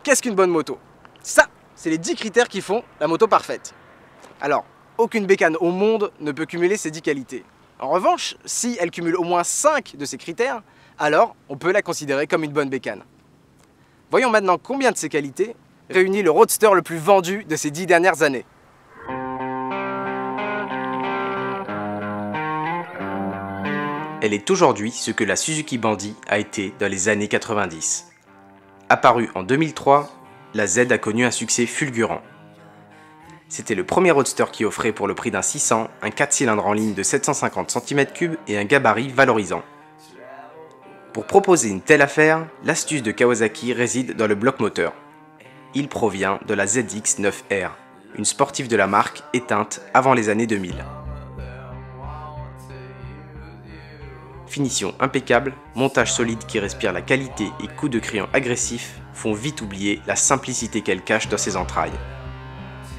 Qu'est-ce qu'une bonne moto? Ça, c'est les 10 critères qui font la moto parfaite. Alors, aucune bécane au monde ne peut cumuler ces 10 qualités. En revanche, si elle cumule au moins 5 de ces critères, alors on peut la considérer comme une bonne bécane. Voyons maintenant combien de ces qualités réunit le roadster le plus vendu de ces 10 dernières années. Elle est aujourd'hui ce que la Suzuki Bandy a été dans les années 90. Apparue en 2003, la Z a connu un succès fulgurant. C'était le premier roadster qui offrait pour le prix d'un 600 un 4 cylindres en ligne de 750 cm3 et un gabarit valorisant. Pour proposer une telle affaire, l'astuce de Kawasaki réside dans le bloc moteur. Il provient de la ZX-9R, une sportive de la marque éteinte avant les années 2000. Finition impeccable, montage solide qui respire la qualité et coups de crayon agressifs font vite oublier la simplicité qu'elle cache dans ses entrailles.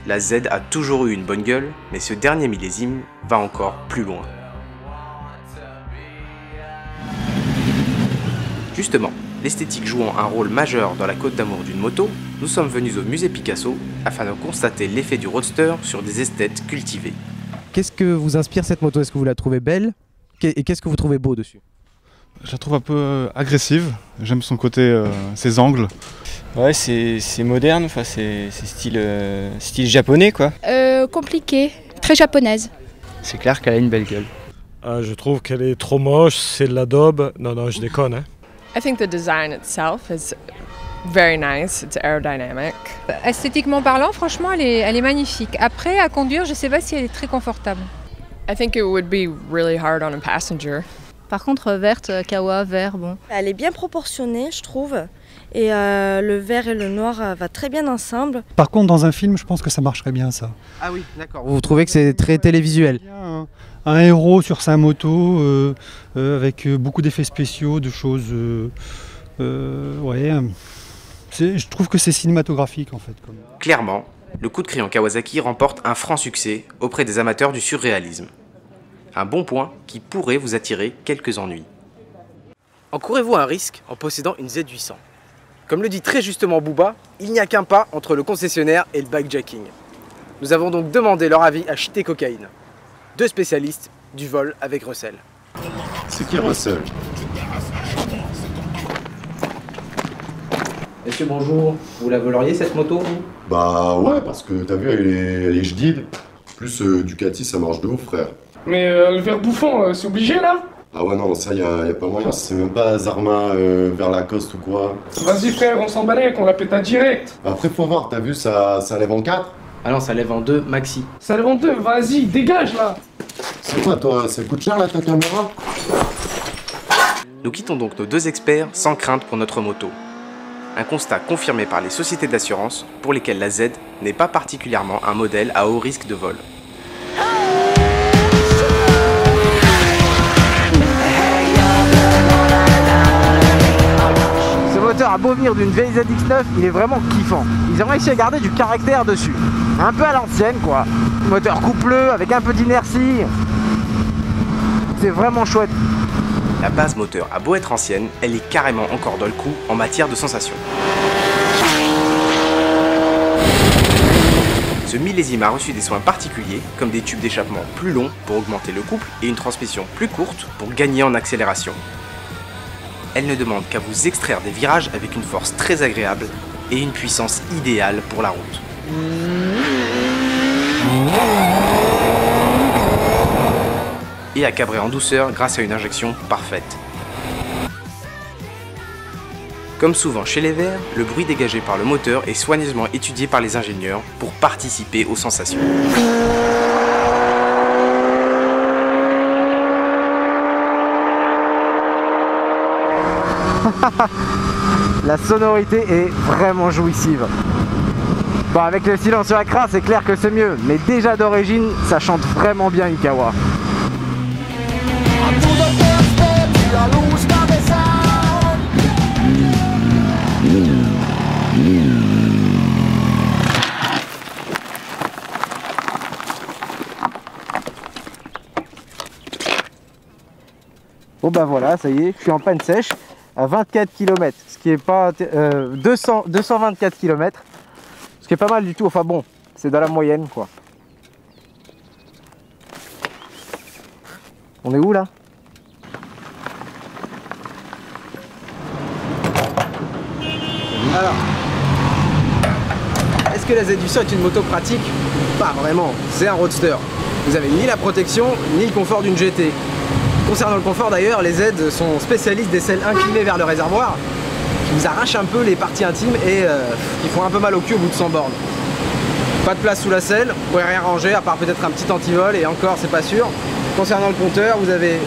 La Z a toujours eu une bonne gueule, mais ce dernier millésime va encore plus loin. Justement, l'esthétique jouant un rôle majeur dans la cote d'amour d'une moto, nous sommes venus au musée Picasso afin de constater l'effet du roadster sur des esthètes cultivés. Qu'est-ce que vous inspire cette moto? Est-ce que vous la trouvez belle? Et qu'est-ce que vous trouvez beau dessus? Je la trouve un peu agressive, j'aime son côté, ses angles. Ouais, c'est moderne, enfin, c'est style japonais quoi. Compliquée, très japonaise. C'est clair qu'elle a une belle gueule. Je trouve qu'elle est trop moche, c'est de la daube. Non, je déconne. Hein. I think the design itself is very nice, it's aerodynamic. Esthétiquement parlant, franchement, elle est magnifique. Après, à conduire, je ne sais pas si elle est très confortable. I think it would be really hard on a passenger. Par contre, verte, kawa, vert, bon. Elle est bien proportionnée, je trouve. Et le vert et le noir va très bien ensemble. Par contre, dans un film, je pense que ça marcherait bien, ça. Ah oui, d'accord. Vous trouvez que c'est très télévisuel? Un héros sur sa moto, avec beaucoup d'effets spéciaux, de choses... ouais, je trouve que c'est cinématographique, en fait. Clairement, le coup de crayon Kawasaki remporte un franc succès auprès des amateurs du surréalisme. Un bon point qui pourrait vous attirer quelques ennuis. Encourez-vous un risque en possédant une Z800? Comme le dit très justement Booba, il n'y a qu'un pas entre le concessionnaire et le bikejacking. Nous avons donc demandé leur avis à Chité Cocaïne, deux spécialistes du vol avec Russell. C'est qui Russell? Monsieur, bonjour. Vous la voleriez cette moto? Bah ouais, parce que t'as vu, elle est jadide. Plus Ducati, ça marche de ouf, frère. Mais le verre bouffant, c'est obligé là? Ah ouais, non, ça y a pas moyen. C'est même pas Zarma vers Lacoste ou quoi. Vas-y, frère, on s'en balèque, on la pète à direct. Après, faut voir, t'as vu, ça lève en 4? Ah non, ça lève en 2 maxi. Ça lève en 2, vas-y, dégage là. C'est quoi, toi? Ça coûte cher là, ta caméra? Nous quittons donc nos deux experts sans crainte pour notre moto. Un constat confirmé par les sociétés d'assurance pour lesquelles la Z n'est pas particulièrement un modèle à haut risque de vol. Ce moteur a beau venir d'une vieille ZX9, il est vraiment kiffant. Ils ont réussi à garder du caractère dessus. Un peu à l'ancienne quoi. Moteur coupleux avec un peu d'inertie. C'est vraiment chouette. La base moteur a beau être ancienne, elle est carrément encore dans le coup en matière de sensations. Ce millésime a reçu des soins particuliers, comme des tubes d'échappement plus longs pour augmenter le couple et une transmission plus courte pour gagner en accélération. Elle ne demande qu'à vous extraire des virages avec une force très agréable et une puissance idéale pour la route. Et à cabrer en douceur grâce à une injection parfaite. Comme souvent chez les Verts, le bruit dégagé par le moteur est soigneusement étudié par les ingénieurs pour participer aux sensations. La sonorité est vraiment jouissive. Bon, avec le silencieux à crasse, c'est clair que c'est mieux, mais déjà d'origine, ça chante vraiment bien une Kawa. Bon bah voilà, ça y est, je suis en panne sèche. à 24 km, ce qui est pas 224 km, ce qui est pas mal du tout. Enfin bon, c'est dans la moyenne quoi. On est où là? Alors, est-ce que la Z800 est une moto pratique? Pas vraiment, c'est un roadster. Vous avez ni la protection, ni le confort d'une GT. Concernant le confort d'ailleurs, les Z sont spécialistes des selles inclinées vers le réservoir, qui vous arrachent un peu les parties intimes et qui font un peu mal au cul au bout de 100 bornes. Pas de place sous la selle, vous pouvez rien ranger à part peut-être un petit antivol et encore c'est pas sûr. Concernant le compteur, vous avez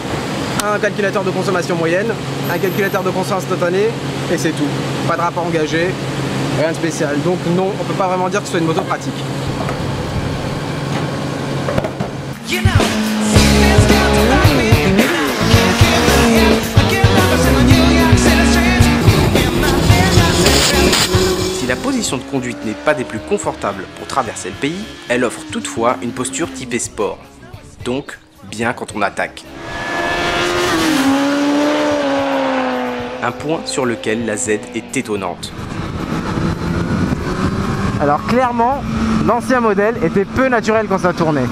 un calculateur de consommation moyenne, un calculateur de consommation instantanée et c'est tout. Pas de rapport engagé, rien de spécial. Donc non, on peut pas vraiment dire que ce soit une moto pratique. Si la position de conduite n'est pas des plus confortables pour traverser le pays, elle offre toutefois une posture typée sport. Donc, bien quand on attaque. Un point sur lequel la Z est étonnante. Alors clairement, l'ancien modèle était peu naturel quand ça tournait.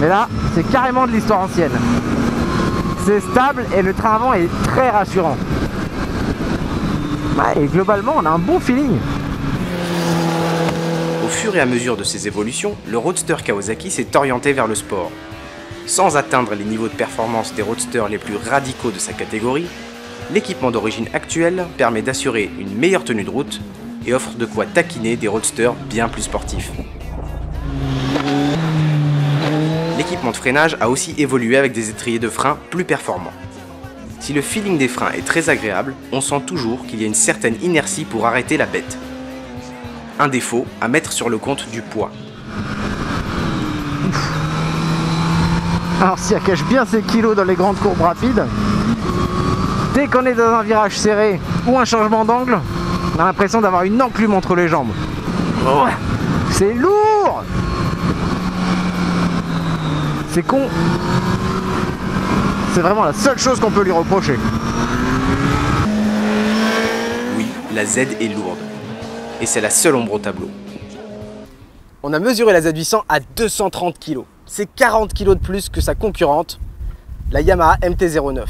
Mais là, c'est carrément de l'histoire ancienne. C'est stable et le train avant est très rassurant. Ouais, et globalement, on a un bon feeling. Au fur et à mesure de ses évolutions, le roadster Kawasaki s'est orienté vers le sport. Sans atteindre les niveaux de performance des roadsters les plus radicaux de sa catégorie, l'équipement d'origine actuel permet d'assurer une meilleure tenue de route et offre de quoi taquiner des roadsters bien plus sportifs. L'équipement de freinage a aussi évolué avec des étriers de frein plus performants. Si le feeling des freins est très agréable, on sent toujours qu'il y a une certaine inertie pour arrêter la bête. Un défaut à mettre sur le compte du poids. Alors si elle cache bien ses kilos dans les grandes courbes rapides, dès qu'on est dans un virage serré ou un changement d'angle, on a l'impression d'avoir une enclume entre les jambes. Oh, c'est lourd! C'est con. C'est vraiment la seule chose qu'on peut lui reprocher. Oui, la Z est lourde. Et c'est la seule ombre au tableau. On a mesuré la Z800 à 230 kg. C'est 40 kg de plus que sa concurrente, la Yamaha MT-09.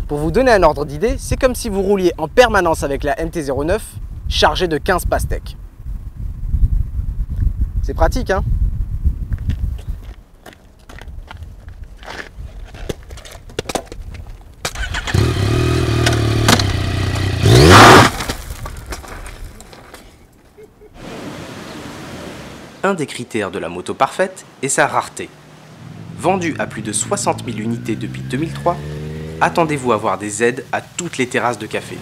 Pour vous donner un ordre d'idée, c'est comme si vous rouliez en permanence avec la MT-09 chargée de 15 pastèques. C'est pratique, hein? Un des critères de la moto parfaite est sa rareté. Vendue à plus de 60 000 unités depuis 2003, attendez-vous à voir des Z à toutes les terrasses de café.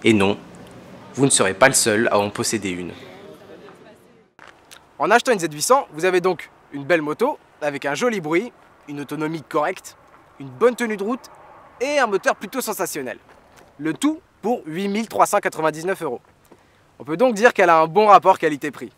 Et non, vous ne serez pas le seul à en posséder une. En achetant une Z800, vous avez donc une belle moto avec un joli bruit, une autonomie correcte, une bonne tenue de route et un moteur plutôt sensationnel. Le tout pour 8 399 €. On peut donc dire qu'elle a un bon rapport qualité-prix.